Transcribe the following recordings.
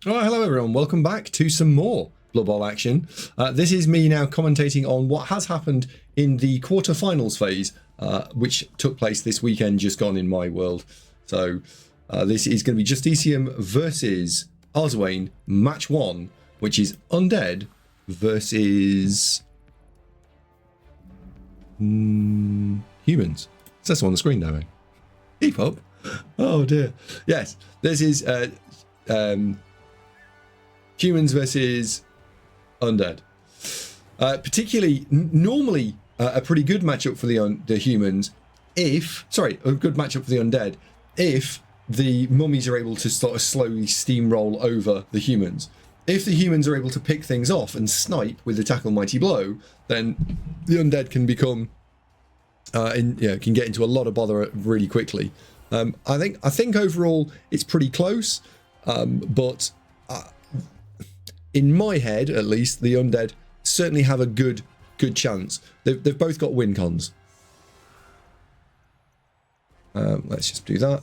Alright, hello everyone, welcome back to some more Blood Bowl action. This is me now commentating on what has happened in the quarterfinals phase, which took place this weekend just gone in my world. So this is going to be Justicium versus Arzowane, match 1, which is Undead versus humans. It says so on the screen now. Keep up. Oh dear. Yes, this is humans versus undead. Particularly, normally a pretty good matchup for the humans. A good matchup for the undead if the mummies are able to sort of slowly steamroll over the humans. If the humans are able to pick things off and snipe with the tackle mighty blow, then the undead can become can get into a lot of bother really quickly. I think overall it's pretty close, but in my head, at least, the undead certainly have a good chance. They've both got win cons. Let's just do that,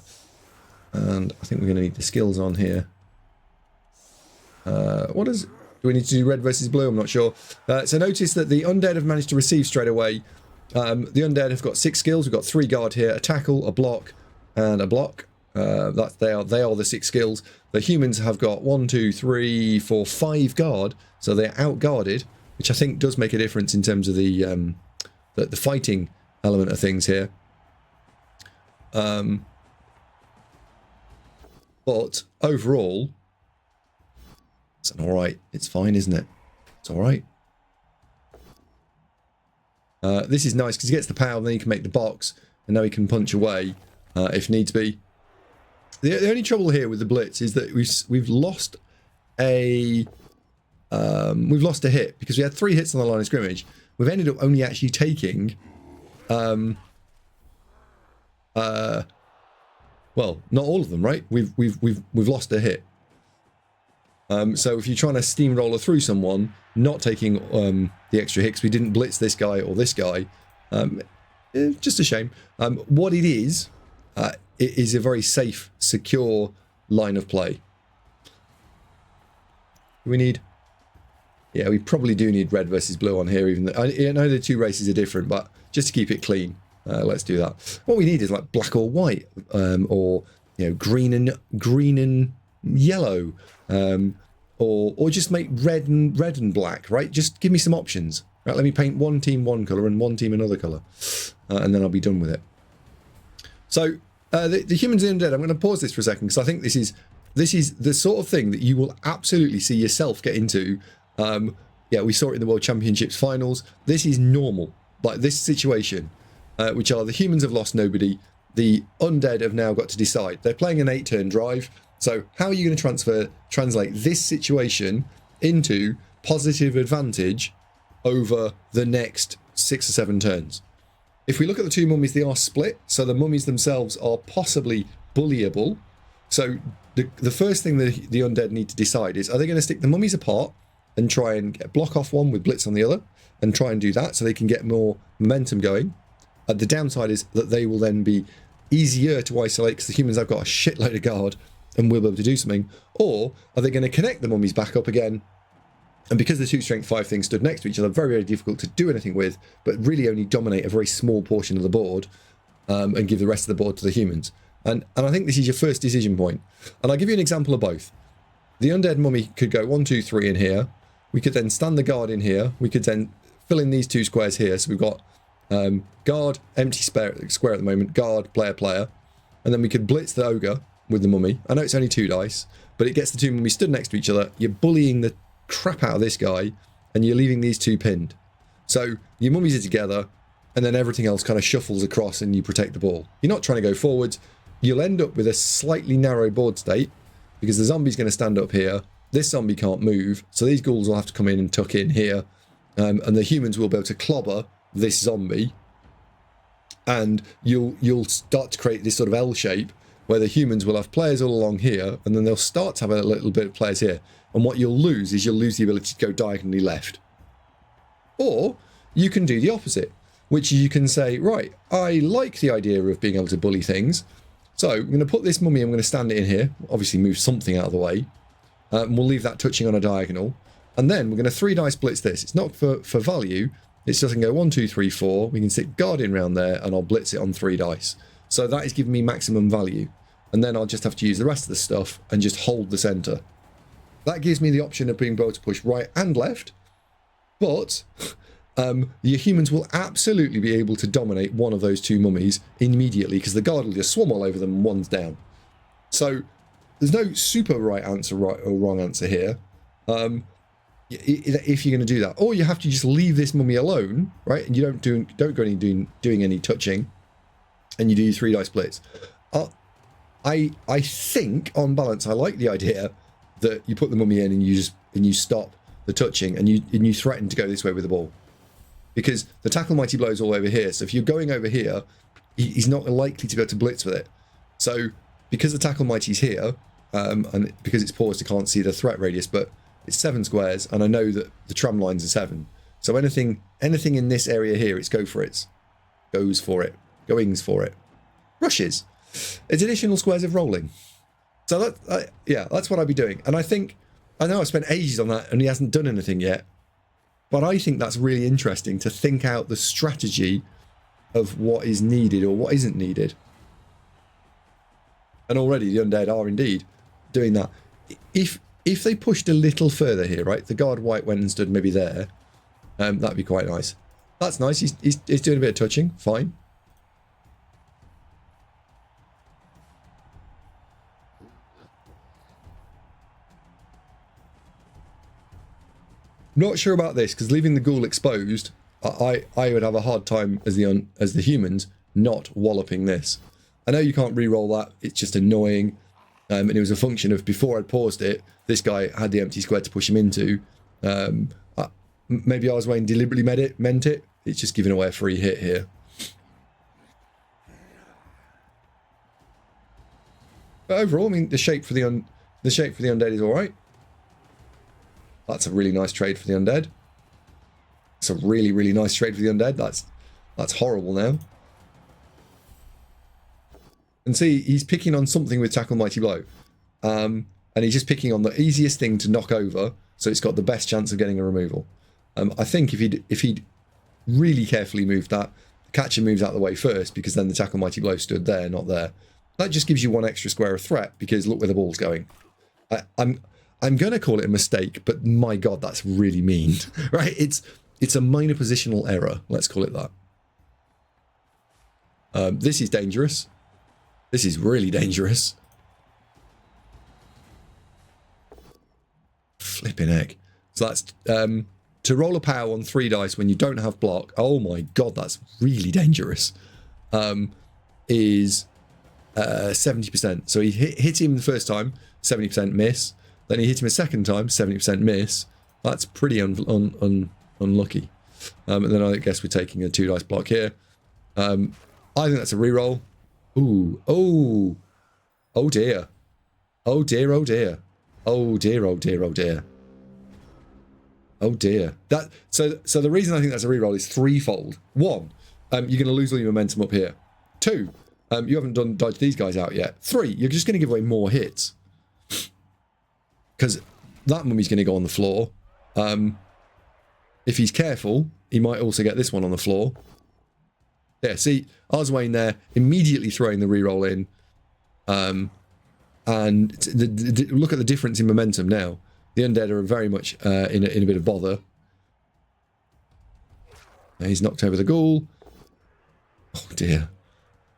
and I think we're going to need the skills on here. Do we need to do red versus blue? I'm not sure. So notice that the undead have managed to receive straight away. The undead have got 6 skills. We've got 3 guard here, a tackle, a block, and a block. They are the 6 skills. The humans have got 1, 2, 3, 4, 5 guard, so they're out guarded, which I think does make a difference in terms of the fighting element of things here. But overall, it's all right. It's fine, isn't it? It's all right. This is nice because he gets the power, and then he can make the box, and now he can punch away if needs be. The only trouble here with the blitz is that we've lost a hit because we had 3 hits on the line of scrimmage. We've ended up only actually taking well, not all of them, right? We've lost a hit. So if you're trying to steamroller through someone, not taking the extra hits, we didn't blitz this guy or this guy. Just a shame. What it is a very safe, secure line of play. We probably do need red versus blue on here, even though I know the 2 races are different, but just to keep it clean, let's do that. What we need is like black or white, or green and yellow, or just make red and black, right? Just give me some options. Right, let me paint one team one color and one team another color, and then I'll be done with it. So the humans and undead, I'm going to pause this for a second because I think this is the sort of thing that you will absolutely see yourself get into. We saw it in the World Championships finals. This is normal, like this situation, which are the humans have lost nobody. The undead have now got to decide. They're playing an 8-turn drive. So how are you going to translate this situation into positive advantage over the next 6 or 7 turns? If we look at the 2 mummies, they are split, so the mummies themselves are possibly bullyable. So the first thing the undead need to decide is, are they going to stick the mummies apart and try and block off one with blitz on the other, and try and do that so they can get more momentum going? The downside is that they will then be easier to isolate because the humans have got a shitload of guard and will be able to do something. Or are they going to connect the mummies back up again? And because the 2 strength 5 things stood next to each other, very, very difficult to do anything with, but really only dominate a very small portion of the board, and give the rest of the board to the humans. And I think this is your first decision point. And I'll give you an example of both. The undead mummy could go 1, 2, 3 in here. We could then stand the guard in here. We could then fill in these 2 squares here. So we've got guard, empty square at the moment, guard, player. And then we could blitz the ogre with the mummy. I know it's only 2 dice, but it gets the 2 mummies stood next to each other. You're bullying the crap out of this guy, and you're leaving these 2 pinned. So your mummies are together, and then everything else kind of shuffles across, and you protect the ball. You're not trying to go forwards. You'll end up with a slightly narrow board state because the zombie's going to stand up here. This zombie can't move, so these ghouls will have to come in and tuck in here, and the humans will be able to clobber this zombie, and you'll start to create this sort of L shape where the humans will have players all along here, and then they'll start to have a little bit of players here. And what you'll lose is you'll lose the ability to go diagonally left. Or you can do the opposite, which you can say, right, I like the idea of being able to bully things. So I'm going to put this mummy, I'm going to stand it in here, obviously move something out of the way. We'll leave that touching on a diagonal. And then we're going to 3 dice blitz this. It's not for value. It's just going to go 1, 2, 3, 4. We can stick Guardian around there, and I'll blitz it on 3 dice. So that is giving me maximum value. And then I'll just have to use the rest of the stuff and just hold the centre. That gives me the option of being able to push right and left. But your humans will absolutely be able to dominate one of those 2 mummies immediately, because the guard will just swarm all over them and one's down. So there's no super right answer, right or wrong answer here. If you're going to do that, or you have to just leave this mummy alone, right? And you don't go any doing any touching, and you do 3 dice splits. I think on balance, I like the idea that you put the mummy in and you stop the touching, and you threaten to go this way with the ball, because the tackle mighty blow is all over here. So if you're going over here, he's not likely to be able to blitz with it. So because the tackle mighty's here, and because it's paused, I can't see the threat radius, but it's 7 squares, and I know that the tram lines are 7. So anything in this area here, it's goings for it, rushes. It's additional squares of rolling. So yeah, that's what I'd be doing. And I know I've spent ages on that, and he hasn't done anything yet, but I think that's really interesting to think out the strategy of what is needed or what isn't needed. And already the Undead are indeed doing that. If they pushed a little further here, right? The guard white went and stood maybe there. That'd be quite nice. That's nice. He's doing a bit of touching. Fine. Not sure about this, because leaving the ghoul exposed, I would have a hard time as the humans not walloping this. I know you can't re-roll that. It's just annoying. And it was a function of, before I'd paused it, this guy had the empty square to push him into. Maybe Arzowane deliberately meant it. It's just giving away a free hit here. But overall, I mean, the shape for the undead is all right. That's a really nice trade for the undead. It's a really, really nice trade for the undead. That's horrible now. And see, he's picking on something with Tackle Mighty Blow. And he's just picking on the easiest thing to knock over, so it's got the best chance of getting a removal. I think if he'd really carefully moved that, the catcher moves out of the way first, because then the Tackle Mighty Blow stood there, not there. That just gives you 1 extra square of threat, because look where the ball's going. I'm going to call it a mistake, but my God, that's really mean, right? It's a minor positional error. Let's call it that. This is dangerous. This is really dangerous. Flipping heck. So that's to roll a power on 3 dice when you don't have block. Oh my God, that's really dangerous. Is 70%. So he hit him the first time, 70% miss. Then he hit him a second time, 70% miss. That's pretty unlucky. And then I guess we're taking a 2 dice block here. I think that's a reroll. Ooh, oh dear. Oh dear, oh dear. Oh dear, oh dear, oh dear. Oh dear. So the reason I think that's a reroll is threefold. 1, you're going to lose all your momentum up here. 2, you haven't dodged these guys out yet. 3, you're just going to give away more hits. Because that mummy's going to go on the floor. If he's careful, he might also get this one on the floor. Yeah, see, Arzowane there, immediately throwing the reroll in. And look at the difference in momentum now. The undead are very much in a bit of bother. He's knocked over the ghoul. Oh dear.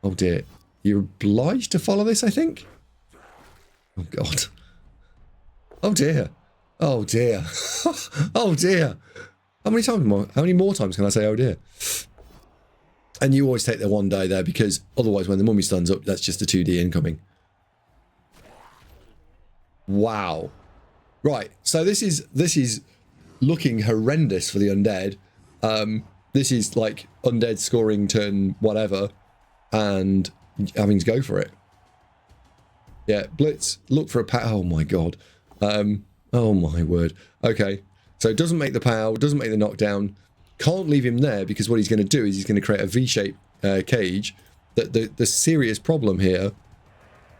Oh dear. You're obliged to follow this, I think? Oh God. Oh dear. Oh dear. Oh dear. How many more times can I say oh dear? And you always take the 1 die there, because otherwise when the mummy stands up, that's just a 2D incoming. Wow. Right, so this is looking horrendous for the undead. This is like undead scoring turn whatever and having to go for it. Yeah, blitz, look for a pow. Oh my God. Oh my word. Okay, so it doesn't make the pow, doesn't make the knockdown. Can't leave him there, because what he's going to do is he's going to create a V-shaped cage. The serious problem here...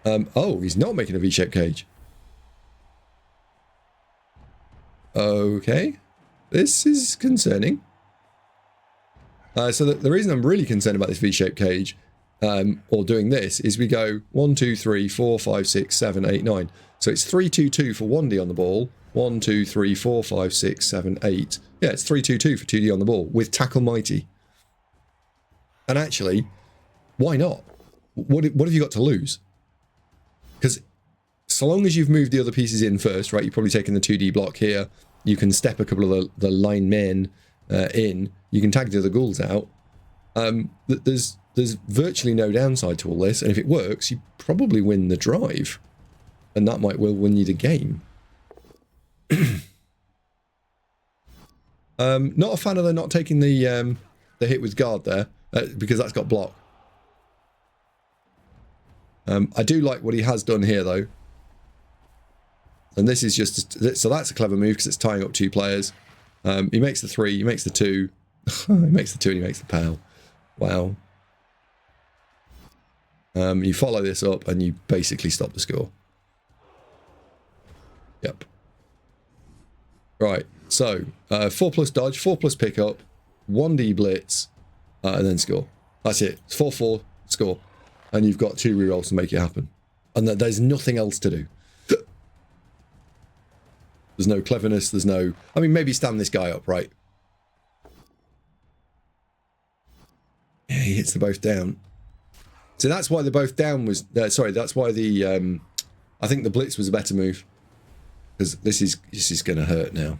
oh, he's not making a V-shaped cage. Okay. This is concerning. So the reason I'm really concerned about this V-shaped cage, or doing this, is we go 1, 2, 3, 4, 5, 6, 7, 8, 9. So it's 3, 2, 2 for 1D on the ball. 1, 2, 3, 4, 5, 6, 7, 8. Yeah, it's 3, 2, 2 for 2D on the ball with Tackle Mighty. And actually, why not? What have you got to lose? Because so long as you've moved the other pieces in first, right, you've probably taken the 2D block here. You can step a couple of the line men in. You can tag the other ghouls out. There's virtually no downside to all this. And if it works, you probably win the drive. And that might well win you the game. Not a fan of them not taking the hit with guard there, because that's got block. I do like what he has done here, though. And this is just... So that's a clever move, because it's tying up 2 players. He makes the 3, he makes the 2. He makes the 2 and he makes the pal. Wow. You follow this up and you basically stop the score. Yep. Right, so 4 plus dodge, 4 plus pickup, 1D blitz, and then score. That's it. It's 4-4, score. And you've got 2 rerolls to make it happen. And there's nothing else to do. There's no cleverness, there's no... I mean, maybe stand this guy up, right? Yeah, he hits the both down. So that's why the both down was... sorry, that's why the... I think the blitz was a better move. Because this is going to hurt now.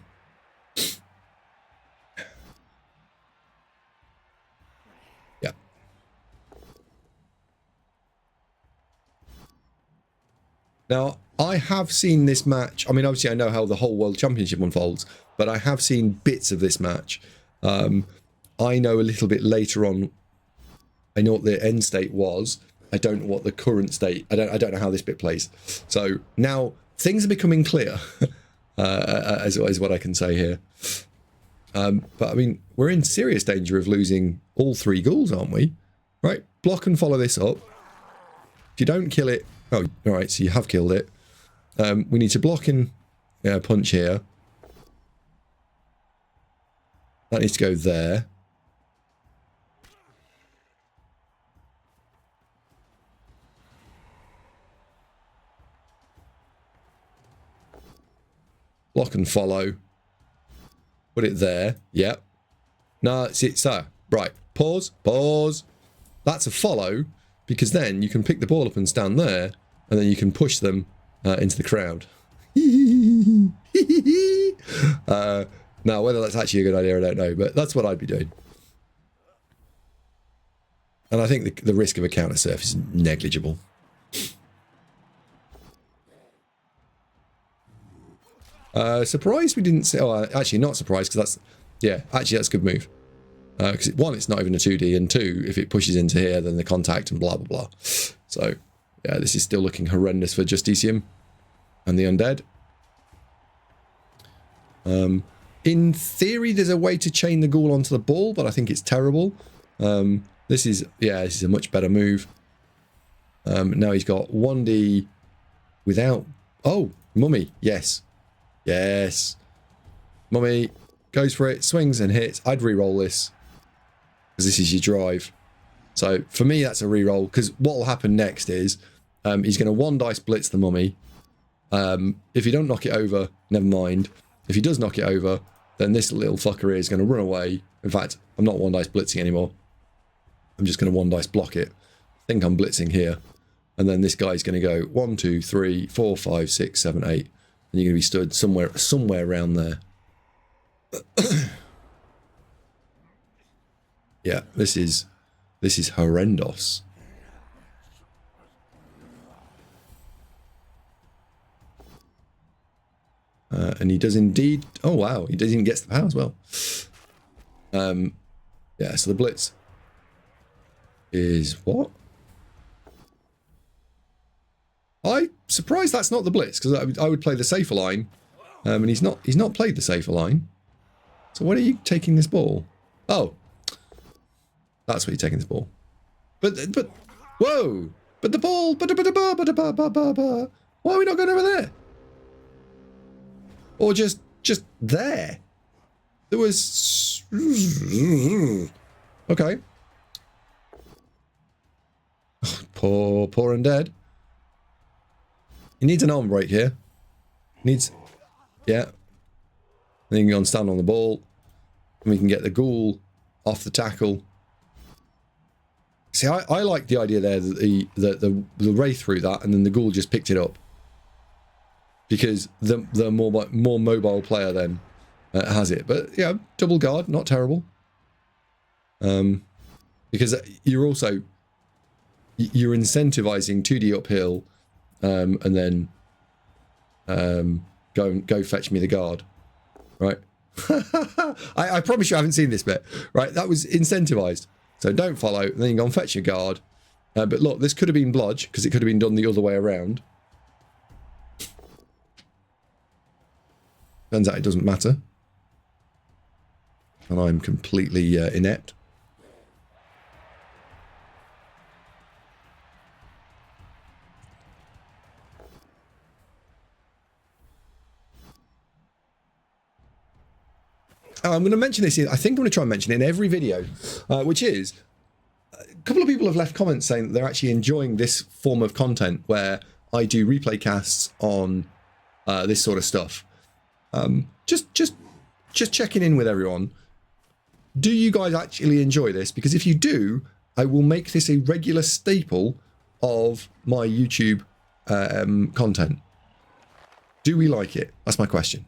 Yeah. Now, I have seen this match. I mean, obviously I know how the whole World Championship unfolds, but I have seen bits of this match. I know a little bit later on. I know what the end state was. I don't know what the current state. I don't know how this bit plays. So now things are becoming clear, is what I can say here. But I mean, we're in serious danger of losing all 3 ghouls, aren't we? Right? Block and follow this up. If you don't kill it, oh, all right. So you have killed it. We need to block and punch here. That needs to go there. Block and follow. Put it there. Yep. No, it's it. So, right. Pause. Pause. That's a follow, because then you can pick the ball up and stand there, and then you can push them into the crowd. Now, whether that's actually a good idea, I don't know, but that's what I'd be doing. And I think the risk of a counter surf is negligible. Surprised we didn't say... Oh, actually not surprised, because that's... Yeah, actually that's a good move. Because 1, it's not even a 2D, and 2, if it pushes into here, then the contact and blah, blah, blah. So, yeah, this is still looking horrendous for Justicium and the Undead. In theory, there's a way to chain the ghoul onto the ball, but I think it's terrible. This is a much better move. Now he's got 1D without... Oh, mummy, yes. Yes. Mummy goes for it, swings and hits. I'd re-roll this, because this is your drive. So for me, that's a re-roll, because what will happen next is he's going to 1-dice blitz the mummy. If you don't knock it over, never mind. If he does knock it over, then this little fucker here is going to run away. In fact, I'm not 1-dice blitzing anymore. I'm just going to 1-dice block it. I think I'm blitzing here. And then this guy's going to go 1, 2, 3, 4, 5, 6, 7, 8. And you're going to be stood somewhere around there. Yeah, this is horrendous. And he does indeed... Oh, wow. He does even gets the power as well. Yeah, so the blitz is what? I'm surprised that's not the blitz, because I would play the safer line. And he's not played the safer line. So where are you taking this ball? Oh. That's where you're taking this ball. But whoa! But the ball, why are we not going over there? Or just just there. There was... Okay. Oh, poor Undead. He needs an arm break here. Needs... Yeah. Then you can go and stand on the ball. And we can get the ghoul off the tackle. See, I like the idea there that the wraith threw that and then the ghoul just picked it up. Because the more mobile player then has it. But yeah, double guard, not terrible. Because you're incentivizing 2D uphill, and then go fetch me the guard, right? I promise you I haven't seen this bit, right? That was incentivized. So don't follow, and then you go and fetch your guard. But look, this could have been bludge because it could have been done the other way around. Turns out it doesn't matter. And I'm completely inept. I'm going to mention this, I think I'm going to try and mention it in every video, which is, a couple of people have left comments saying that they're actually enjoying this form of content where I do replay casts on this sort of stuff. Just checking in with everyone. Do you guys actually enjoy this? Because if you do, I will make this a regular staple of my YouTube content. Do we like it? That's my question.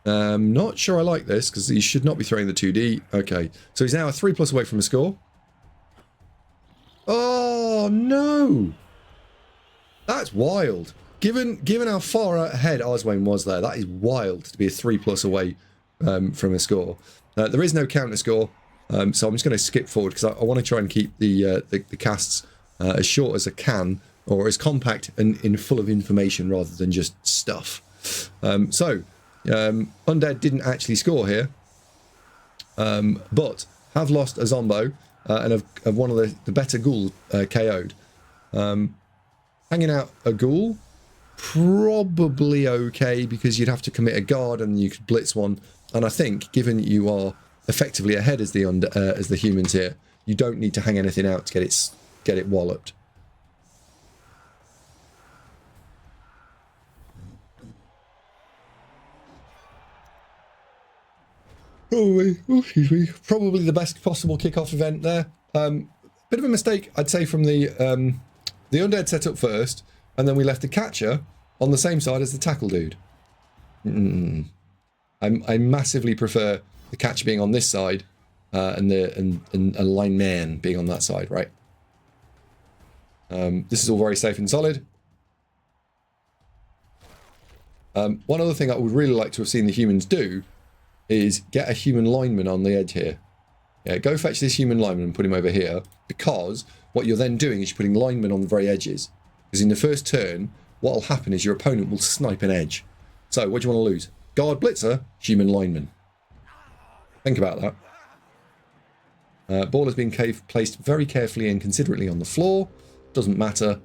Not sure I like this because he should not be throwing the 2D. Okay, so he's now a 3+ away from a score. Oh no, that's wild. Given how far ahead Arzowane was there, that is wild to be a 3+ away from a score. There is no counter score, so I'm just going to skip forward because I want to try and keep the casts as short as I can, or as compact and in full of information rather than just stuff. Undead didn't actually score here, but have lost a Zombo and have one of the better ghouls KO'd. Hanging out a ghoul, probably okay because you'd have to commit a guard and you could blitz one. And I think, given you are effectively ahead as the humans here, you don't need to hang anything out to get it walloped. Excuse me. Probably the best possible kickoff event there. Bit of a mistake, I'd say, from the Undead set up first, and then we left the catcher on the same side as the tackle dude. I massively prefer the catcher being on this side, and a lineman being on that side, right? This is all very safe and solid. One other thing I would really like to have seen the humans do is get a human lineman on the edge here. Yeah, go fetch this human lineman and put him over here, because what you're then doing is you're putting linemen on the very edges. Because in the first turn, what will happen is your opponent will snipe an edge. So what do you want to lose? Guard blitzer, human lineman. Think about that. Ball has been placed very carefully and considerately on the floor. Doesn't matter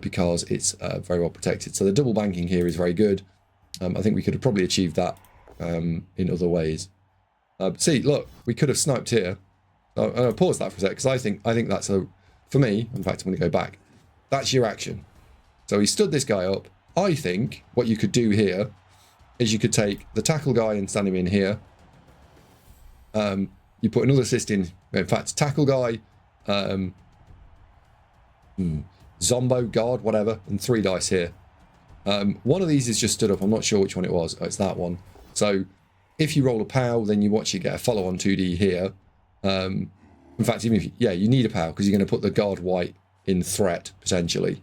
because it's very well protected. So the double banking here is very good. I think we could have probably achieved that in other ways. See, look, we could have sniped here. I'll pause that for a sec because I think that's for me. In fact, I'm going to go back. That's your action. So he stood this guy up. I think what you could do here is you could take the tackle guy and stand him in here. You put another assist in fact, tackle guy, Zombo, guard, whatever, and 3 dice here. One of these is just stood up. I'm not sure which one it was. Oh, it's that one. So if you roll a POW, then you actually get a follow-on 2D here. In fact, even if you need a POW because you're going to put the guard white in threat, potentially.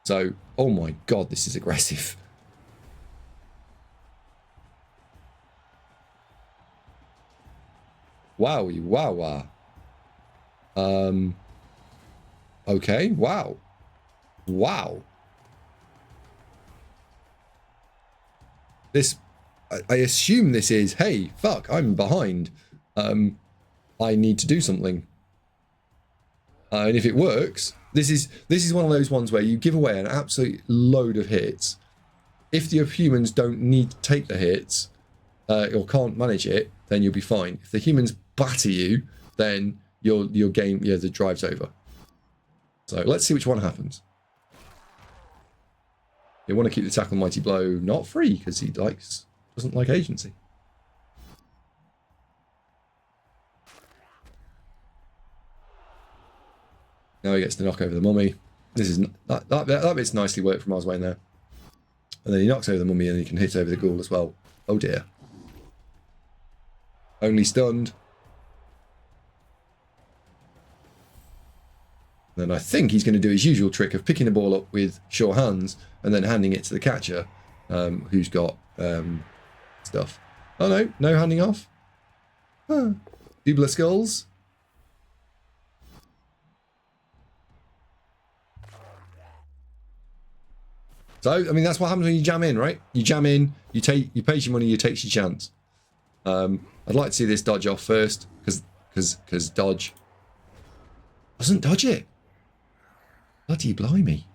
So, oh my god, this is aggressive. Wowie, wow. Okay, wow. This, I assume this is, hey, fuck, I'm behind. I need to do something. And if it works, this is one of those ones where you give away an absolute load of hits. If the humans don't need to take the hits or can't manage it, then you'll be fine. If the humans batter you, then your game, yeah, the drive's over. So let's see which one happens. You want to keep the tackle mighty blow not free because he doesn't like agency. Now he gets to knock over the mummy. This is that bit's nicely worked from Arzowane there. And then he knocks over the mummy and he can hit over the ghoul as well. Oh dear. Only stunned. And I think he's going to do his usual trick of picking the ball up with sure hands and then handing it to the catcher, who's got stuff. Oh no, no handing off. Huh. People are skulls. So, I mean, that's what happens when you jam in, right? You jam in, you pay your money, you take your chance. I'd like to see this dodge off first, because dodge doesn't dodge it. Bloody blimey.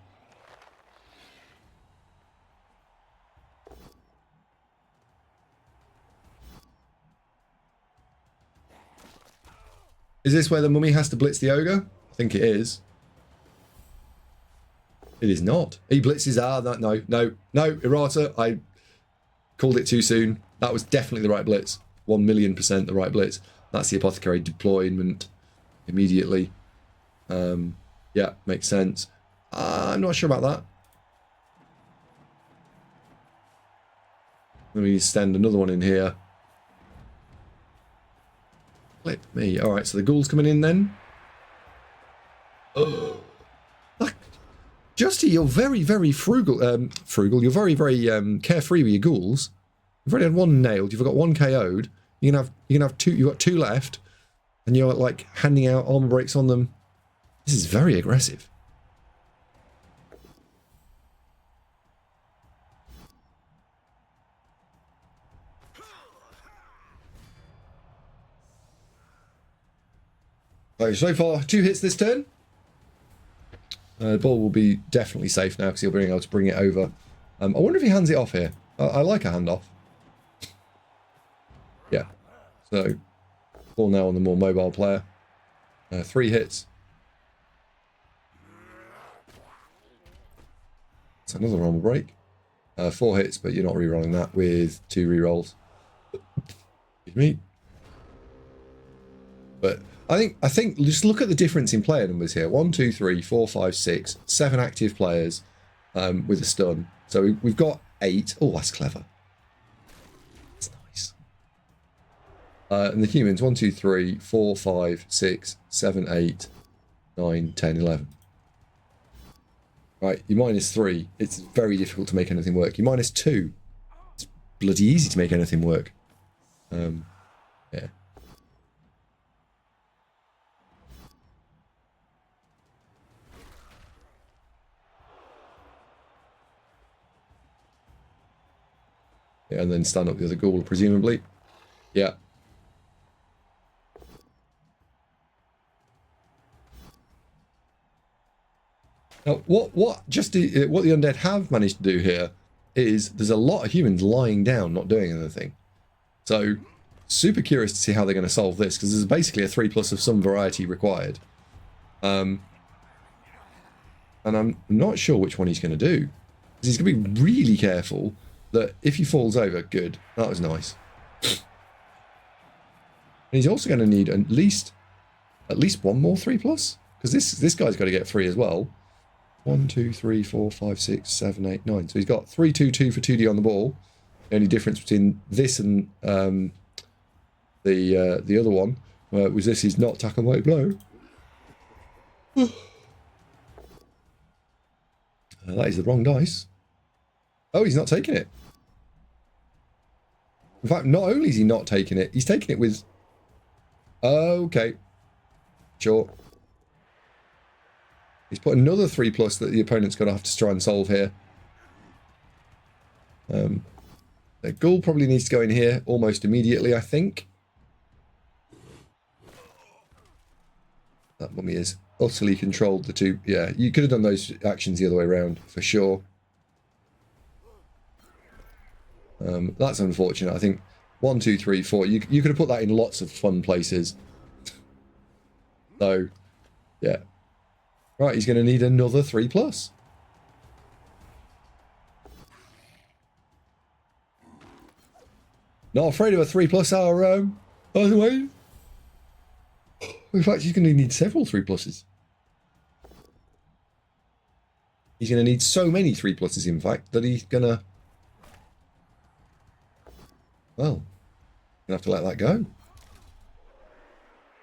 Is this where the mummy has to blitz the ogre? I think it is. It is not. He blitzes. No, errata. I called it too soon. That was definitely the right blitz. 1,000,000% the right blitz. That's the apothecary deployment immediately. Yeah, makes sense. I'm not sure about that. Let me send another one in here. Flip me. All right, so the ghoul's coming in then. Oh. Justy, you're very, very frugal. You're very, very carefree with your ghouls. You've already had one nailed. You've got one KO'd. You can have two. You've got two left, and you're like handing out armor breaks on them. This is very aggressive. So far, 2 hits this turn. The ball will be definitely safe now because he'll be able to bring it over. I wonder if he hands it off here. I like a handoff. Yeah. So, ball now on the more mobile player. 3 hits. That's another normal break. 4 hits, but you're not re-rolling that with 2 re-rolls. Excuse me. But I think just look at the difference in player numbers here. 1, 2, 3, 4, 5, 6, 7 active players with a stun. So we've got 8. Oh, that's clever. That's nice. And the humans, 1, 2, 3, 4, 5, 6, 7, 8, 9, 10, 11. Right, you -3. It's very difficult to make anything work. You -2. It's bloody easy to make anything work. Yeah. Yeah, and then stand up the other ghoul, presumably. Yeah. Now, what the Undead have managed to do here is there's a lot of humans lying down, not doing anything. So, super curious to see how they're going to solve this, because there's basically a 3+ of some variety required. And I'm not sure which one he's going to do. Because he's going to be really careful that if he falls over, good. That was nice. And he's also going to need at least one more 3+. Because this guy's got to get 3 as well. 1, 2, 3, 4, 5, 6, 7, 8, 9. So he's got 3, 2, 2 for 2D on the ball. The only difference between this and the other one was this is not tackle mighty blow. That is the wrong dice. Oh, he's not taking it. In fact, not only is he not taking it, he's taking it with... Okay. Sure. He's put another 3+ that the opponent's going to have to try and solve here. The ghoul probably needs to go in here almost immediately, I think. That mummy is utterly controlled the two. Yeah, you could have done those actions the other way around for sure. That's unfortunate. I think 1, 2, 3, 4. You could have put that in lots of fun places. So, yeah. Right, he's going to need another 3+. Not afraid of a 3+, by the way. In fact, he's going to need several 3+. He's going to need so many 3+, in fact, that he's going to... Well, gonna have to let that go.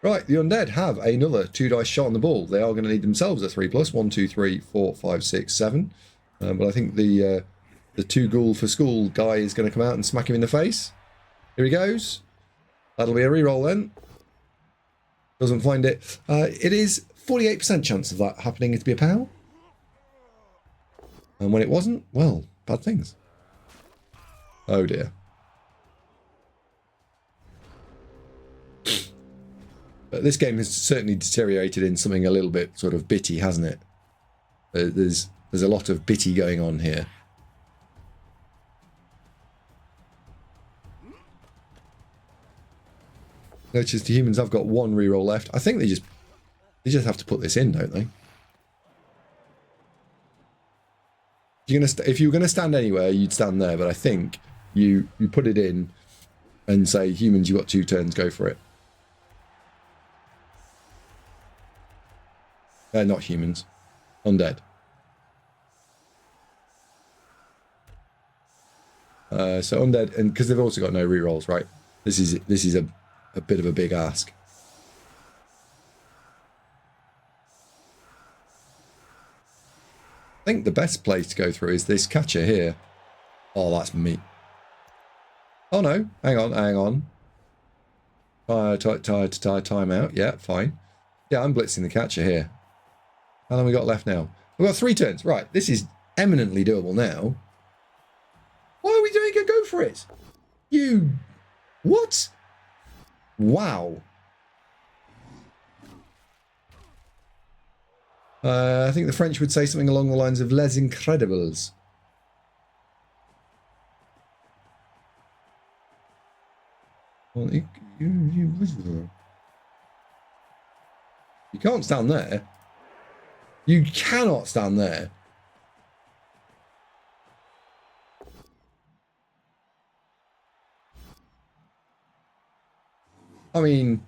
Right, the Undead have another 2 dice shot on the ball. They are going to need themselves a 3+. 1, 2, 3, 4, 5, 6, 7. But I think the 2 ghoul for school guy is going to come out and smack him in the face. Here he goes. That'll be a reroll then. Doesn't find it. It is 48% chance of that happening to be a POW. And when it wasn't, well, bad things. Oh dear. But this game has certainly deteriorated in something a little bit sort of bitty, hasn't it? There's a lot of bitty going on here. Notice the humans have got 1 reroll left. I think they just have to put this in, don't they? If you were going to stand anywhere, you'd stand there. But I think you put it in and say, humans, you've got 2 turns, go for it. Not humans. Undead. So Undead, and because they've also got no rerolls, right? This is a bit of a big ask. I think the best place to go through is this catcher here. Oh, that's me. Oh no, hang on. Time out. Yeah, fine. Yeah, I'm blitzing the catcher here. How long we got left now? We've got 3 turns. Right, this is eminently doable now. Why are we doing a go for it? You... What? Wow. I think the French would say something along the lines of Les Incredibles. Well, you can't stand there. You cannot stand there. I mean,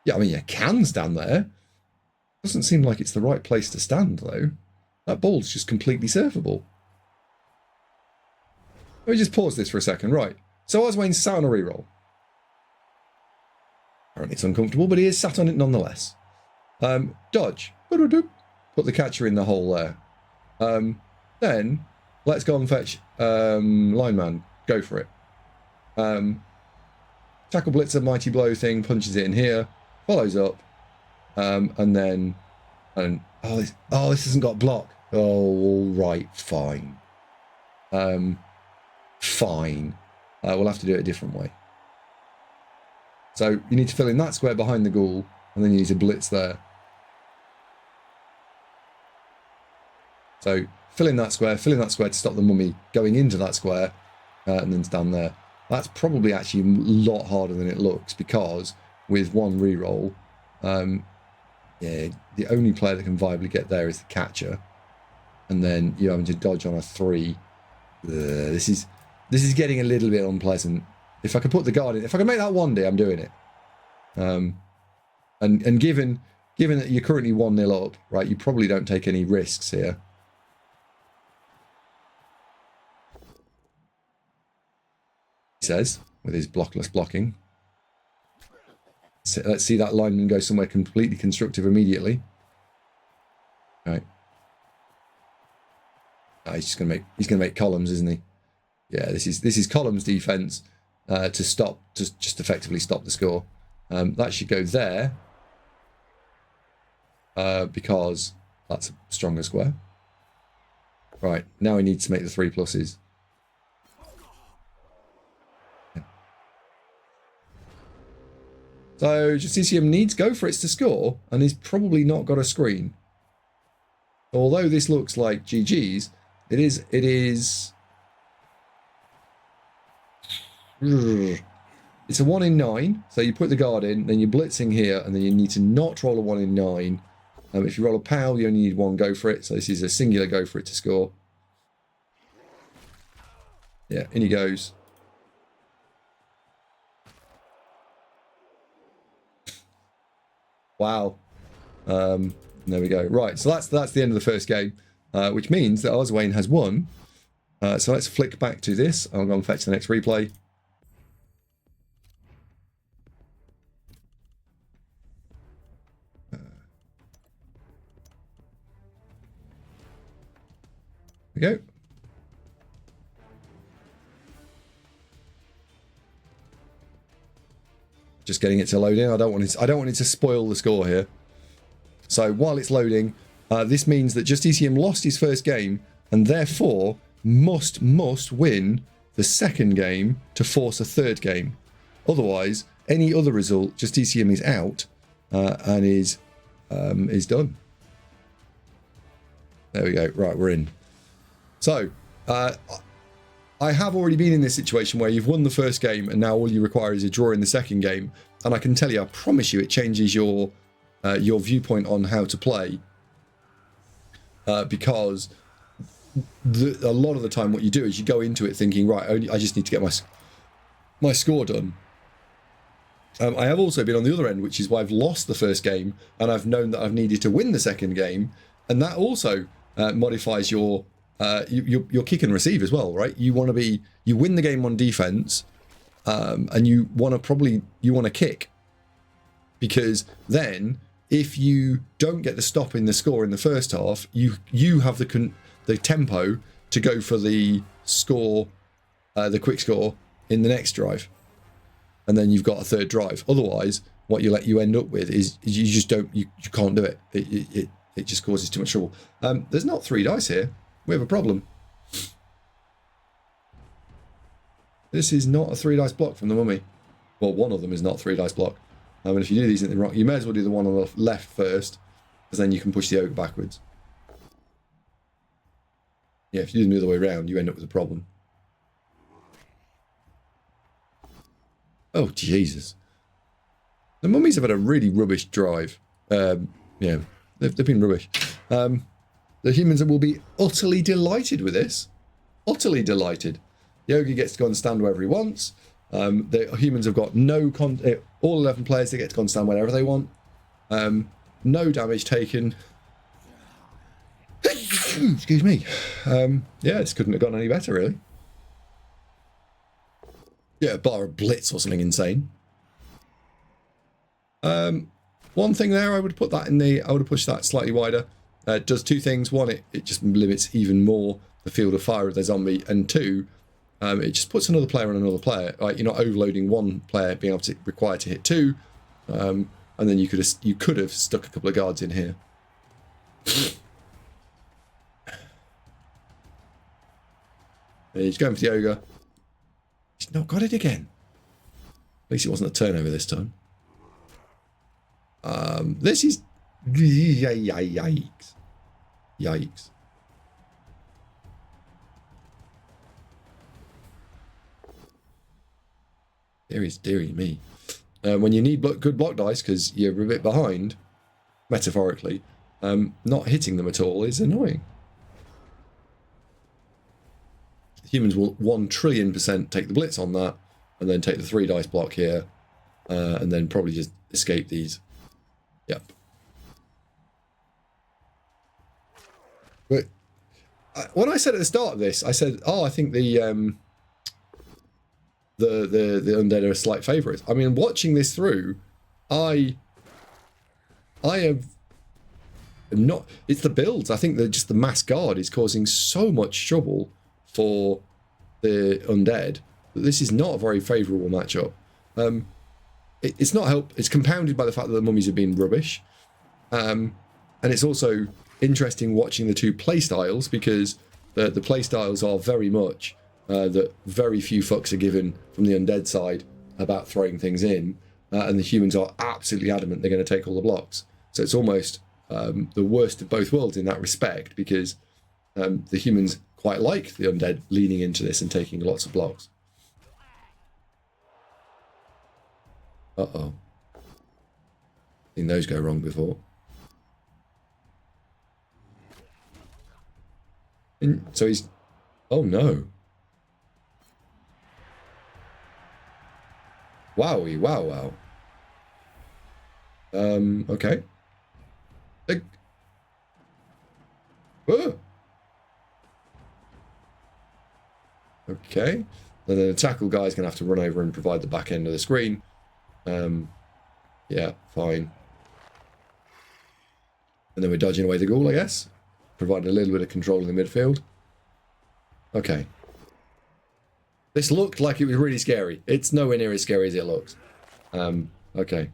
yeah, I mean, you can stand there. Doesn't seem like it's the right place to stand, though. That ball's just completely surfable. Let me just pause this for a second. Right. So Arzowane's sat on a reroll. Apparently it's uncomfortable, but he is sat on it nonetheless. Dodge. Put the catcher in the hole there. Then, let's go and fetch Lineman. Go for it. Tackle Blitzer, Mighty Blow thing, punches it in here, follows up, and then, oh, this hasn't got block. Oh, all right, fine. Fine. We'll have to do it a different way. So you need to fill in that square behind the ghoul, and then you need to blitz there. So fill in that square to stop the mummy going into that square, and then stand there. That's probably actually a lot harder than it looks, because with 1 reroll, yeah, the only player that can viably get there is the catcher, and then you're having to dodge on a 3. This is getting a little bit unpleasant. If I could put the guard in, if I can make that 1D, I'm doing it. And given that you're currently 1-0 up, right, you probably don't take any risks here. He says, with his blockless blocking. So let's see that lineman go somewhere completely constructive immediately. Right. Oh, he's gonna make columns, isn't he? Yeah, this is columns defense to just effectively stop the score. That should go there because that's a stronger square. Right, now we need to make the 3+. So Justicium needs go for it to score, and he's probably not got a screen. Although this looks like GG's, it is. It's a 1 in 9, so you put the guard in, then you're blitzing here, and then you need to not roll a 1 in 9. If you roll a POW, you only need 1 go for it, so this is a singular go for it to score. Yeah, in he goes. Wow. There we go. Right, so that's the end of the first game, which means that Arzowane has won. So let's flick back to this. I'll go and fetch the next replay. There we go. Just getting it to load in. I don't want it to spoil the score here. So while it's loading, this means that Justicium lost his first game and therefore must win the second game to force a third game. Otherwise, any other result, Justicium is out and is done. There we go. Right, we're in. So, I have already been in this situation where you've won the first game and now all you require is a draw in the second game. And I can tell you, I promise you, it changes your viewpoint on how to play. Because a lot of the time what you do is you go into it thinking, right, I just need to get my score done. I have also been on the other end, which is why I've lost the first game and I've known that I've needed to win the second game. And that also modifies your kick and receive as well, right? You win the game on defense, and you want to kick, because then if you don't get the stop in the score in the first half, you have the tempo to go for the score, the quick score in the next drive, and then you've got a third drive. Otherwise, what you end up with is you just you can't do it. It just causes too much trouble. There's not 3 dice here. We have a problem. This is not a 3 dice block from the mummy. Well, one of them is not 3 dice block. And if you do these in the wrong, you may as well do the one on the left first, because then you can push the ogre backwards. Yeah, if you do them the other way around, you end up with a problem. Oh, Jesus. The mummies have had a really rubbish drive. Yeah, they've been rubbish. The humans will be utterly delighted with this. Utterly delighted. The ogre gets to go and stand wherever he wants. The humans have got all 11 players, they get to go and stand wherever they want. No damage taken. Excuse me. Yeah, this couldn't have gone any better, really. Yeah, bar a blitz or something insane. One thing there, I would put that I would push that slightly wider. It does 2 things. 1, it just limits even more the field of fire of the zombie, and 2, it just puts another player on another player. Like, you're not overloading one player being able to required to hit 2, and then you could have stuck a couple of guards in here. He's going for the ogre. He's not got it again. At least it wasn't a turnover this time. This is yikes. Yikes. Deary me. When you need good block dice because you're a bit behind, metaphorically, not hitting them at all is annoying. Humans will 1,000,000,000% take the blitz on that, and then take the 3 dice block here, and then probably just escape these. Yep. But when I said at the start of this, I said, "Oh, I think the undead are a slight favourite." I mean, watching this through, I have not. It's the builds. I think that just the mass guard is causing so much trouble for the undead that this is not a very favourable matchup. It's not help. It's compounded by the fact that the mummies have been rubbish, and it's also interesting watching the 2 play styles, because the play styles are very much that very few fucks are given from the undead side about throwing things in, and the humans are absolutely adamant they're going to take all the blocks. So it's almost the worst of both worlds in that respect, because the humans quite like the undead leaning into this and taking lots of blocks. Uh-oh. Seen those go wrong before. And so he's... Oh, no. Wowie, wow, wow. Okay. Oh. Okay. Then the tackle guy's going to have to run over and provide the back end of the screen. Yeah, fine. And then we're dodging away the ghoul, I guess. Providing a little bit of control in the midfield. Okay. This looked like it was really scary. It's nowhere near as scary as it looks. Okay.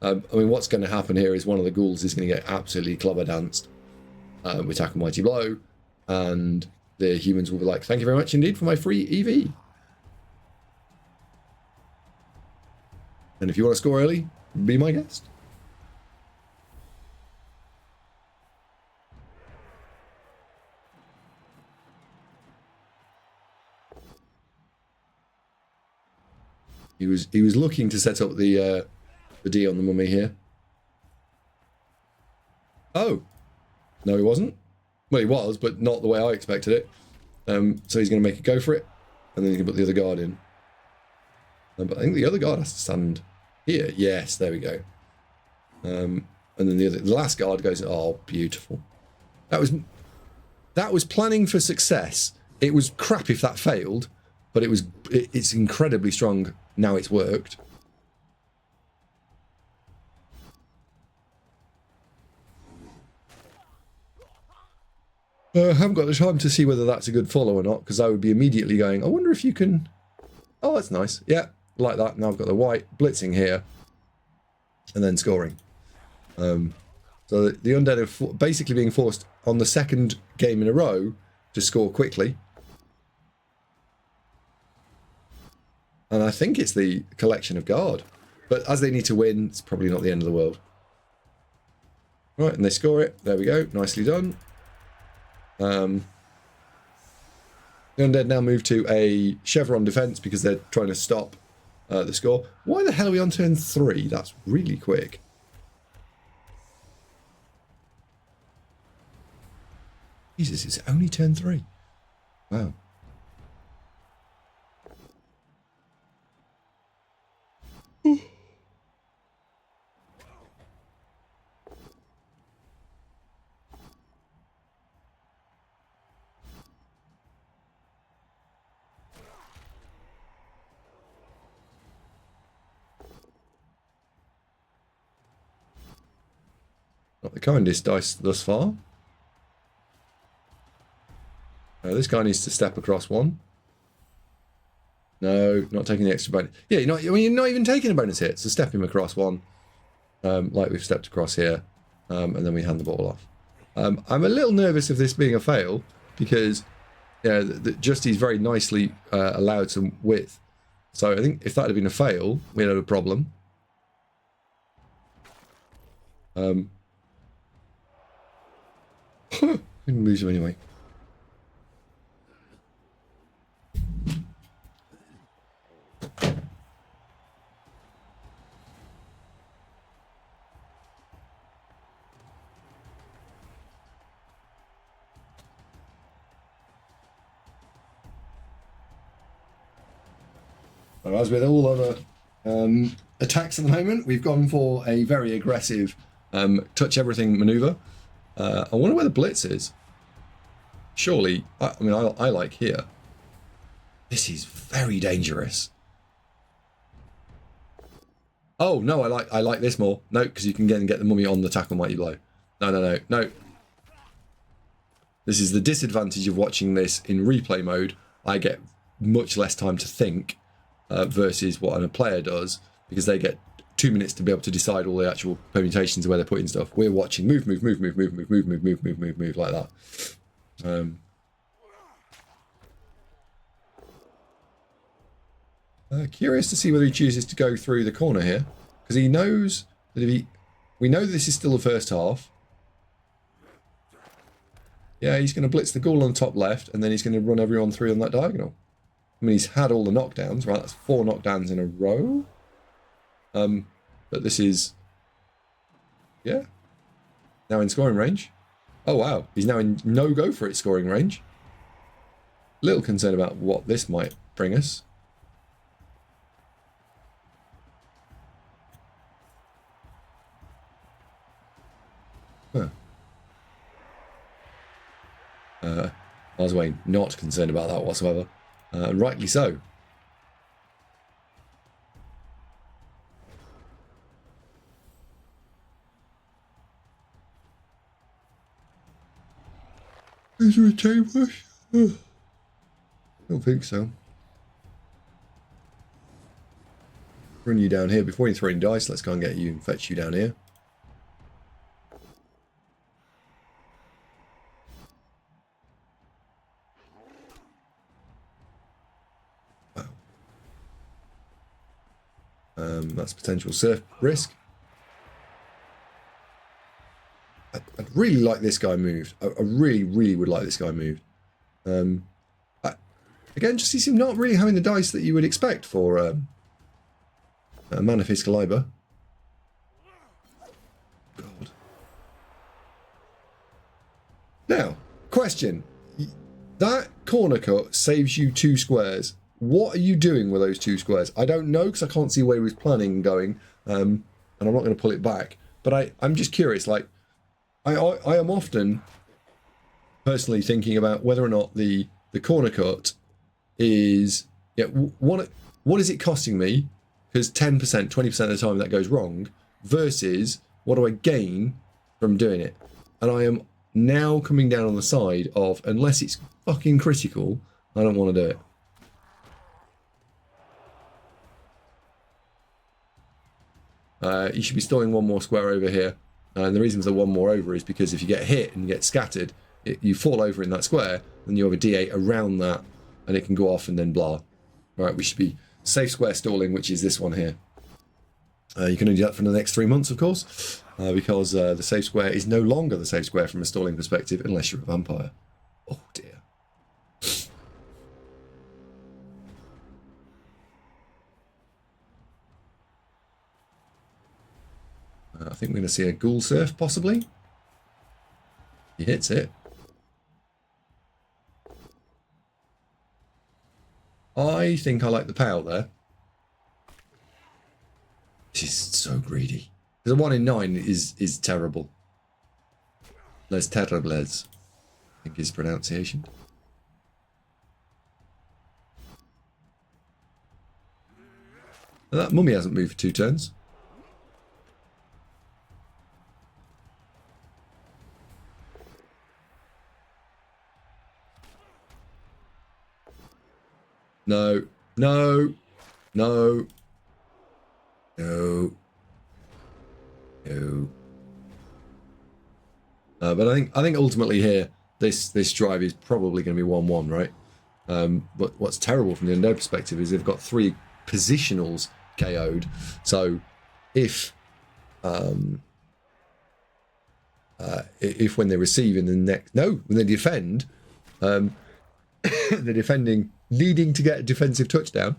I mean, what's going to happen here is one of the ghouls is going to get absolutely clobber danced with Tackle Mighty Blow. And the humans will be like, thank you very much indeed for my free EV. And if you want to score early, be my guest. He was looking to set up the D on the mummy here. Oh, no, he wasn't. Well, he was, but not the way I expected it. So he's going to make a go for it, and then he can put the other guard in. But I think the other guard has to stand here. Yes, there we go. And then the last guard goes. Oh, beautiful. That was planning for success. It was crap if that failed, but it's incredibly strong. Now it's worked. I haven't got the time to see whether that's a good follow or not, because I would be immediately going, I wonder if you can... Oh, that's nice. Yeah, like that. Now I've got the white blitzing here, and then scoring. So the Undead are basically being forced on the second game in a row to score quickly. And I think it's the collection of guard. But as they need to win, it's probably not the end of the world. Right, and they score it. There we go. Nicely done. The Undead now move to a chevron defense because they're trying to stop the score. Why the hell are we on turn 3? That's really quick. Jesus, it's only turn 3. Wow. Not the kindest dice thus far. This guy needs to step across one. No, not taking the extra bonus. Yeah, you're not even taking a bonus hit, so step him across one, like we've stepped across here, and then we hand the ball off. I'm a little nervous of this being a fail, because Justy's very nicely allowed some width. So I think if that had been a fail, we'd have a problem. Couldn't lose him anyway. As with all other attacks at the moment, we've gone for a very aggressive touch everything maneuver. I wonder where the blitz is. Surely, I mean, I like here. This is very dangerous. Oh no, I like this more. No, because you can get the mummy on the Tackle Mighty Blow. No. This is the disadvantage of watching this in replay mode. I get much less time to think versus what a player does, because they get 2 minutes to be able to decide all the actual permutations of where they're putting stuff. We're watching move like that. Curious to see whether he chooses to go through the corner here, Because he knows that if he... We know this is still the first half. Yeah, he's going to blitz the ghoul on the top left, and then he's going to run everyone through on that diagonal. I mean, he's had all the knockdowns, right? That's 4 knockdowns in a row. But this is... Yeah. Now in scoring range. Oh, wow. He's now in no-go-for-it scoring range. Little concerned about what this might bring us. Huh. Arzowane not concerned about that whatsoever. Rightly so. Is there a chain push? I don't think so. Run you down here before you throw in dice. Let's go and get you and fetch you down here. Wow. That's potential surf risk. I'd really like this guy moved. I really, really would like this guy moved. Again, Justicium not really having the dice that you would expect for a Mana Fiscaliber. God. Now, question. That corner cut saves you 2 squares. What are you doing with those 2 squares? I don't know because I can't see where he was planning going. And I'm not going to pull it back. But I'm just curious, like, I am often personally thinking about whether or not the corner cut is, yeah, what is it costing me? Because 10%, 20% of the time that goes wrong, versus what do I gain from doing it? And I am now coming down on the side of, unless it's fucking critical, I don't want to do it. You should be stalling 1 more square over here. And the reason for the 1 more over is because if you get hit and you get scattered, you fall over in that square, and you have a D8 around that, and it can go off and then blah. Right, we should be safe square stalling, which is this one here. You can only do that for the next 3 months, of course, because the safe square is no longer the safe square from a stalling perspective, unless you're a vampire. Oh dear. I think we're going to see a ghoul surf, possibly. He hits it. I think I like the power there. This is so greedy. Because a 1 in 9 is terrible. Les terribles, I think is pronunciation. And that mummy hasn't moved for 2 turns. No, no, no, no, no. But I think ultimately here, this drive is probably going to be 1-1, right? But what's terrible from the Undead perspective is they've got 3 positionals KO'd. So if when they receive in the next, no, when they defend, they're defending, needing to get a defensive touchdown,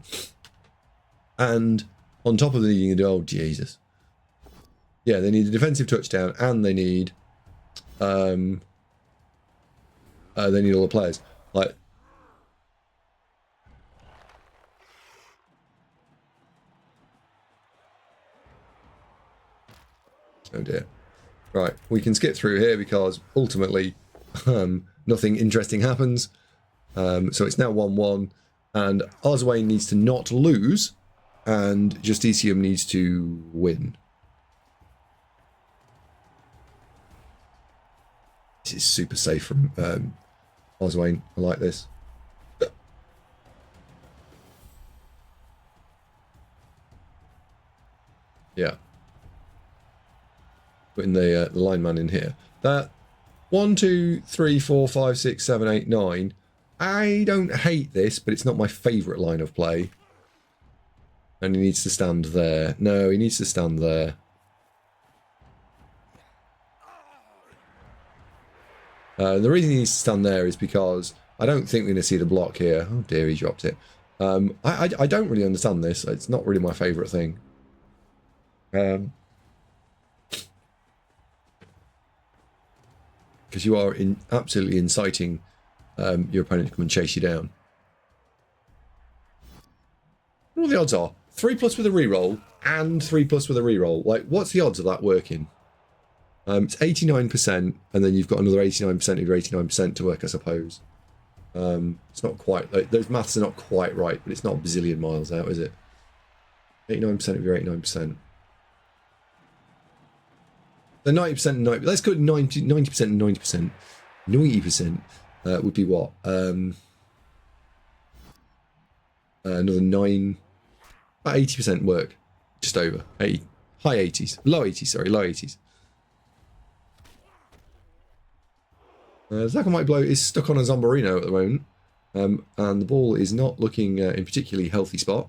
and on top of the needing to, oh Jesus, yeah, they need a defensive touchdown, and they need all the players. Like, oh dear. Right, we can skip through here because ultimately nothing interesting happens. So it's now 1-1, and Arzowane needs to not lose, and Justicium needs to win. This is super safe from Arzowane. I like this. Yeah. Putting the lineman in here. That 1, 2, 3, 4, 5, 6, 7, 8, 9. I don't hate this, but it's not my favourite line of play. And he needs to stand there. No, he needs to stand there. The reason he needs to stand there is because I don't think we're going to see the block here. Oh dear, he dropped it. I don't really understand this. It's not really my favourite thing. Because you are absolutely inciting your opponent to come and chase you down. What the odds are? 3+ with a reroll and 3+ with a reroll. Like, what's the odds of that working? It's 89%, and then you've got another 89% of your 89% to work, I suppose. It's not quite, like, those maths are not quite right, but it's not a bazillion miles out, is it? 89% of your 89%. The 90% and 90%, let's go 90% and 90%. 90% would be what? Another 9, about 80% work. Just over. 80, high 80s. Low 80s, sorry, low 80s. Black and White Blow is stuck on a Zomborino at the moment, and the ball is not looking in a particularly healthy spot.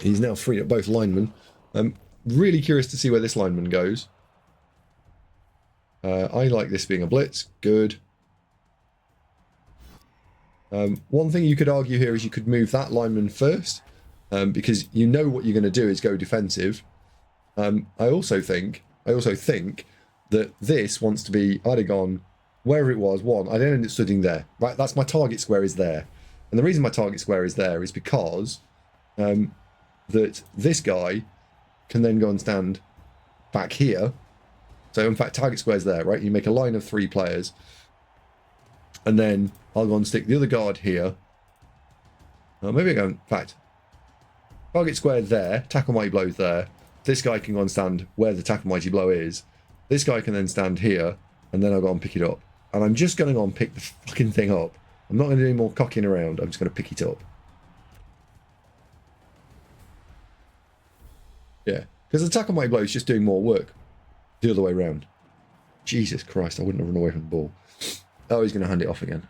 He's now freed up both linemen. Really curious to see where this lineman goes. I like this being a blitz. Good. One thing you could argue here is you could move that lineman first, because you know what you're going to do is go defensive. I also think that this wants to be, I'd have gone wherever it was, one, I don't end up studying there, right? That's my target square is there. And the reason my target square is there is because that this guy can then go and stand back here. So in fact, target square's there, right? You make a line of 3 players, and then I'll go and stick the other guard here. Maybe I go, in fact, target square there, tackle mighty blows there. This guy can go and stand where the tackle mighty blow is. This guy can then stand here, and then I'll go and pick it up. And I'm just going to go and pick the fucking thing up. I'm not going to do any more cocking around. I'm just going to pick it up. Yeah, because the tackle mighty blow is just doing more work. The other way around. Jesus Christ, I wouldn't have run away from the ball. Oh, he's going to hand it off again.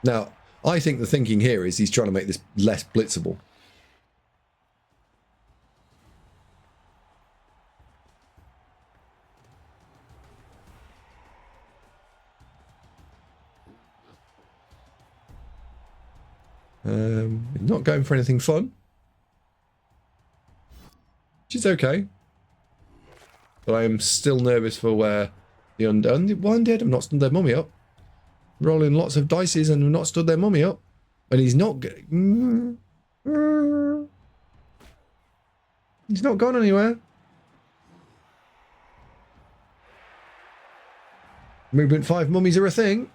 Now, I think the thinking here is he's trying to make this less blitzable. Not going for anything fun. Which is okay. But I am still nervous for where the Undead have not stood their mummy up. Rolling lots of dices and have not stood their mummy up. And he's not... He's not gone anywhere. Movement 5 mummies are a thing.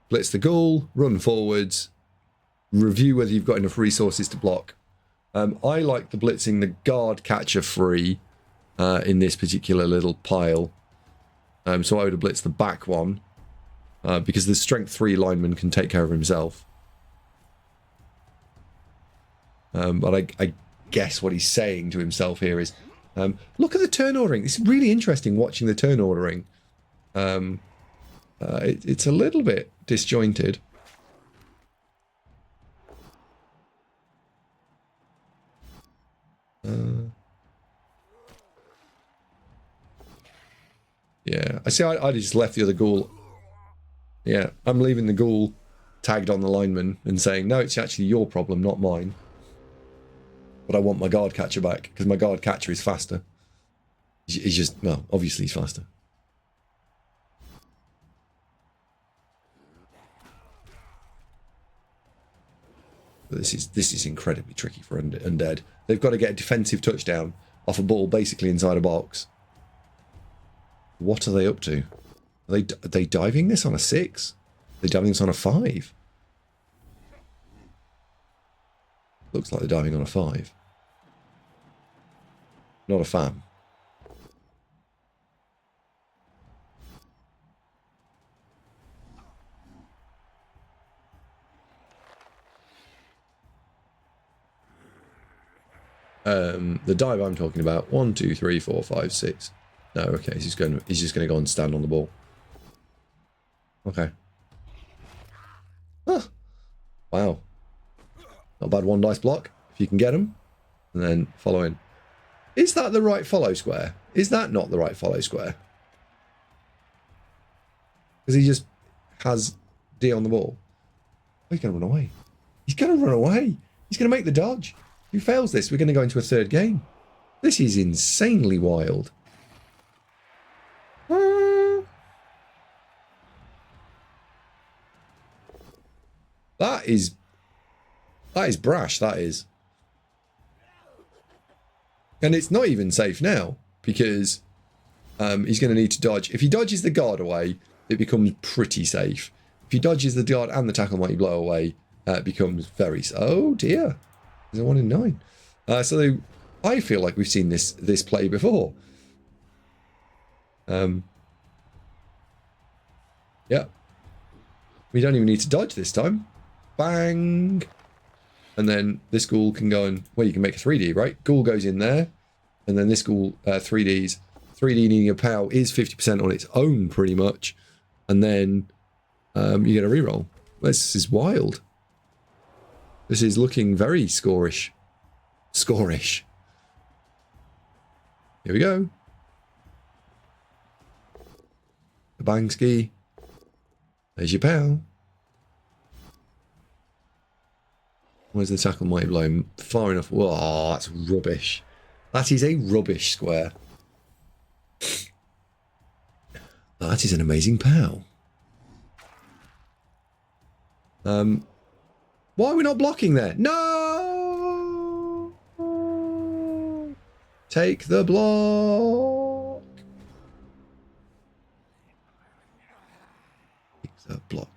Blitz the ghoul, run forwards, review whether you've got enough resources to block. I like the blitzing the guard catcher free in this particular little pile. So I would have blitzed the back one because the strength 3 lineman can take care of himself. But I guess what he's saying to himself here is, look at the turn ordering. It's really interesting watching the turn ordering. It's a little bit disjointed. Yeah, I see. I just left the other ghoul. Yeah, I'm leaving the ghoul tagged on the lineman and saying, no, it's actually your problem, not mine. But I want my guard catcher back because my guard catcher is faster. He's just, well, obviously he's faster. But this is incredibly tricky for Undead. They've got to get a defensive touchdown off a ball basically inside a box. What are they up to? Are they diving this on a 6? Are they diving this on a 5? Looks like they're diving on a 5. Not a fan. The dive I'm talking about. 1, 2, 3, 4, 5, 6. No, okay, he's just gonna go and stand on the ball. Okay. Huh. Wow. Not a bad one dice block, if you can get them. And then follow in. Is that the right follow square? Is that not the right follow square? Because he just has D on the ball. Oh, he's going to run away. He's going to run away. He's going to make the dodge. If he fails this, we're going to go into a third game. This is insanely wild. That is brash, that is. And it's not even safe now, because he's going to need to dodge. If he dodges the guard away, it becomes pretty safe. If he dodges the guard and the tackle mighty blow away, it becomes very... Oh dear. There's a 1 in 9. So I feel like we've seen this play before. Yeah. We don't even need to dodge this time. Bang! And then this ghoul can go and... Well, you can make a 3D, right? Ghoul goes in there. And then this ghoul, 3Ds. 3D needing a POW is 50% on its own, pretty much. And then you get a reroll. This is wild. This is looking very scorish. Scorish. Here we go. The bang ski. There's your POW. Where's the tackle mighty blow? Far enough. Oh, that's rubbish. That is a rubbish square. That is an amazing POW. Why are we not blocking there? No! Take the block. Take the block.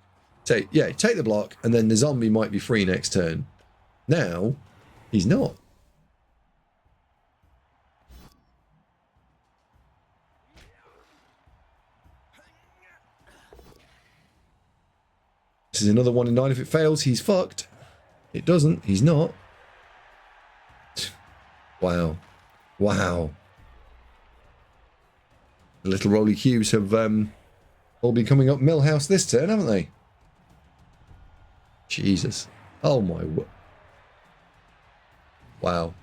Take the block, and then the zombie might be free next turn. Now, he's not. This is another 1 in 9. If it fails, he's fucked. It doesn't. He's not. Wow. Wow. The little roly cubes have all been coming up Millhouse this turn, haven't they? Jesus. Oh my word. Wow.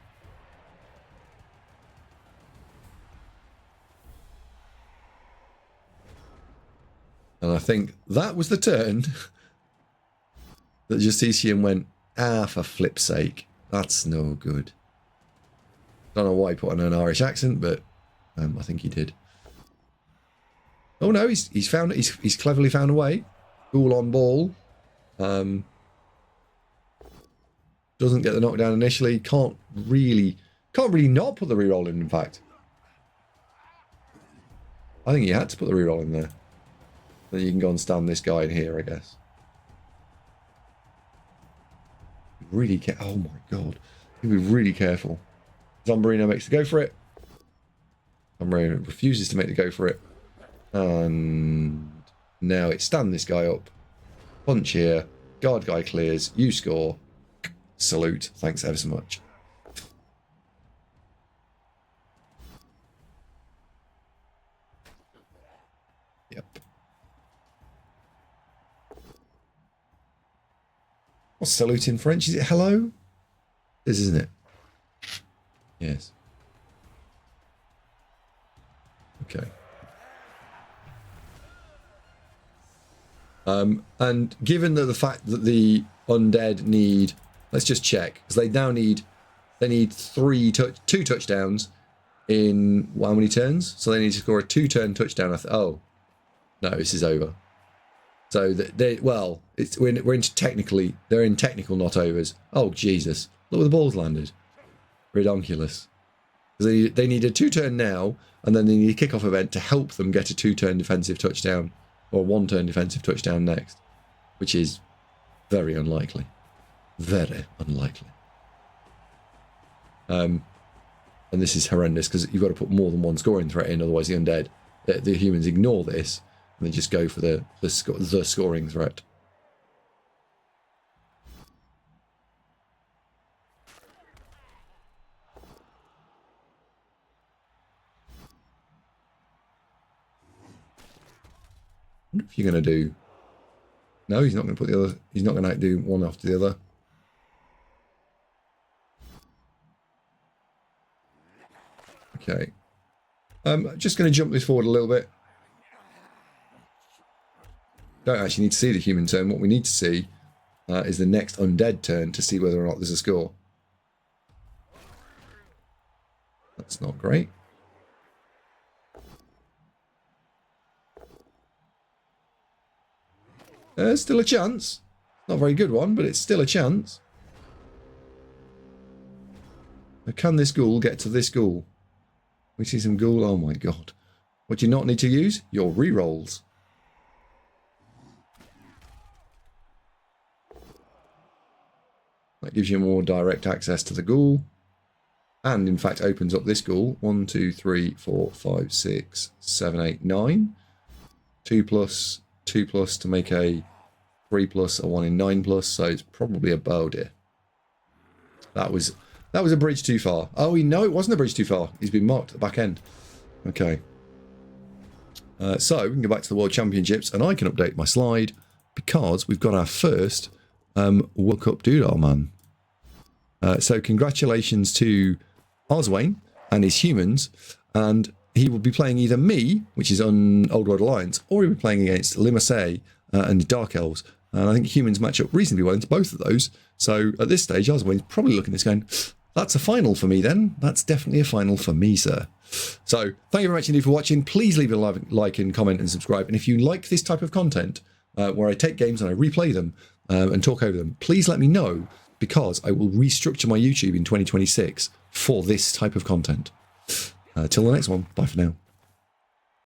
And I think that was the turn that Justicium went, for flip's sake, that's no good. Don't know why he put on an Irish accent, but I think he did. Oh no, he's cleverly found a way. Ghoul on ball. Doesn't get the knockdown initially. Can't really not put the reroll in fact. I think he had to put the reroll in there. Then you can go and stand this guy in here, I guess. Really oh my god. You be really careful. Zombarino makes the go for it. Zombarino refuses to make the go for it. And now it's stand this guy up. Punch here. Guard guy clears. You score. Salute. Thanks ever so much. Yep. What's salute in French? Is it hello? This isn't it? Yes. Okay. And given that the fact that the undead need, let's just check, because they now need, two touchdowns in how many turns? So they need to score a 2-turn touchdown. Oh, no, this is over. So we're into technically, they're in technical not overs. Oh Jesus, look where the ball's landed. Redonkulous. Because they need a 2-turn now, and then they need a kickoff event to help them get a 2-turn defensive touchdown, or a 1-turn defensive touchdown next, which is very unlikely. Very unlikely. And this is horrendous, because you've got to put more than one scoring threat in, otherwise the undead, the humans ignore this, and they just go for the scoring threat. wonder if you're going to do... No, he's not going to put the other... He's not going to do one after the other. Okay. Just going to jump this forward a little bit. Don't actually need to see the human turn. What we need to see is the next undead turn to see whether or not there's a score. That's not great. There's still a chance. Not a very good one, but it's still a chance. Now, can this ghoul get to this ghoul? We see some ghoul. Oh my god. What do you not need to use? Your rerolls. That gives you more direct access to the ghoul. And in fact opens up this ghoul. 1, 2, 3, 4, 5, 6, 7, 8, 9. 2 plus, 2 plus to make a 3 plus, a 1 in 9 plus. So it's probably a bow deer. That was a bridge too far. Oh, no, it wasn't a bridge too far. He's been marked at the back end. Okay. So we can go back to the World Championships and I can update my slide because we've got our first World Cup Doodle man. So congratulations to Arzowane and his humans, and he will be playing either me, which is on Old World Alliance, or he'll be playing against Limassey and the Dark Elves. And I think humans match up reasonably well into both of those. So at this stage, Arzowane's probably looking at this going, that's a final for me then. That's definitely a final for me, sir. So thank you very much indeed for watching. Please leave a like and comment and subscribe. And if you like this type of content, where I take games and I replay them and talk over them, please let me know, because I will restructure my YouTube in 2026 for this type of content. Till the next one, bye for now.